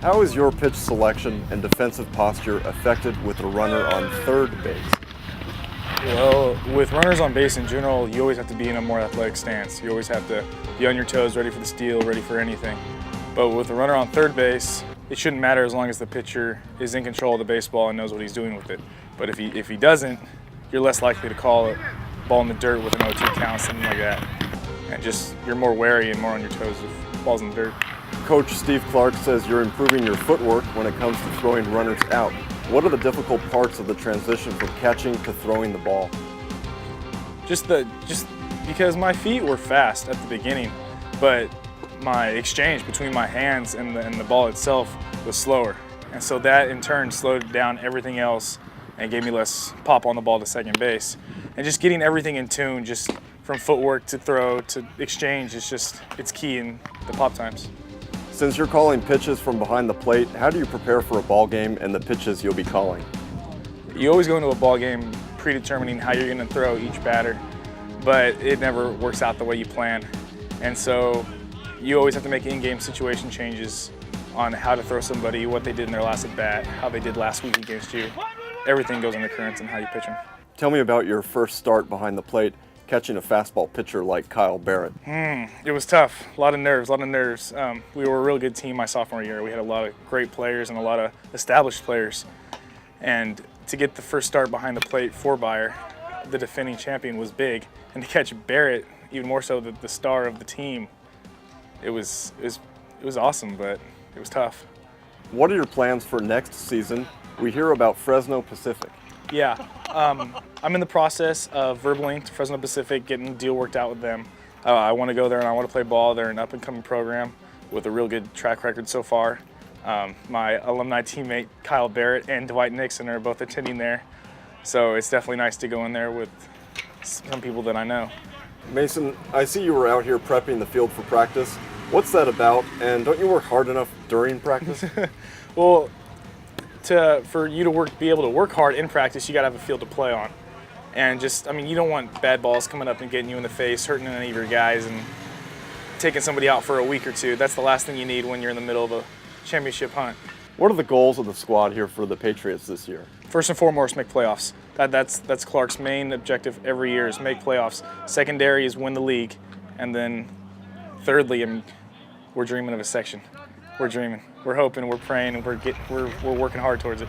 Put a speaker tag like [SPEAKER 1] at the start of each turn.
[SPEAKER 1] How is your pitch selection and defensive posture affected with a runner on third base?
[SPEAKER 2] Well, with runners on base in general, you always have to be in a more athletic stance. You always have to be on your toes, ready for the steal, ready for anything. But with a runner on third base, it shouldn't matter as long as the pitcher is in control of the baseball and knows what he's doing with it. But if he doesn't, you're less likely to call it ball in the dirt with an 0-2 count, something like that. And just, you're more wary and more on your toes if ball's in the dirt.
[SPEAKER 1] Coach Steve Clark says you're improving your footwork when it comes to throwing runners out. What are the difficult parts of the transition from catching to throwing the ball?
[SPEAKER 2] Just because my feet were fast at the beginning, but my exchange between my hands and the ball itself was slower. And so that in turn slowed down everything else and gave me less pop on the ball to second base. And just getting everything in tune, just from footwork to throw to exchange, it's key in the pop times.
[SPEAKER 1] Since you're calling pitches from behind the plate, how do you prepare for a ball game and the pitches you'll be calling?
[SPEAKER 2] You always go into a ball game predetermining how you're going to throw each batter, but it never works out the way you plan. And so you always have to make in-game situation changes on how to throw somebody, what they did in their last at-bat, how they did last week against you. Everything goes into currents in how you pitch them.
[SPEAKER 1] Tell me about your first start behind the plate, catching a fastball pitcher like Kyle Barrett.
[SPEAKER 2] It was tough, a lot of nerves. We were a real good team my sophomore year. We had a lot of great players and a lot of established players. And to get the first start behind the plate for Beyer, the defending champion, was big. And to catch Barrett, even more so the star of the team, it was awesome, but it was tough.
[SPEAKER 1] What are your plans for next season? We hear about Fresno Pacific.
[SPEAKER 2] Yeah, I'm in the process of verbaling to Fresno Pacific, getting a deal worked out with them. I want to go there and I want to play ball. They're an up-and-coming program with a real good track record so far. My alumni teammate Kyle Barrett and Dwight Nixon are both attending there, so it's definitely nice to go in there with some people that I know.
[SPEAKER 1] Mason, I see you were out here prepping the field for practice. What's that about, and don't you work hard enough during practice?
[SPEAKER 2] Well, for you to be able to work hard in practice, you got to have a field to play on. And you don't want bad balls coming up and getting you in the face, hurting any of your guys, and taking somebody out for a week or two. That's the last thing you need when you're in the middle of a championship hunt.
[SPEAKER 1] What are the goals of the squad here for the Patriots this year?
[SPEAKER 2] First and foremost, make playoffs. That's Clark's main objective every year, is make playoffs. Secondary is win the league, and then thirdly, we're dreaming of a section. We're dreaming. We're hoping. We're praying. And we're working hard towards it.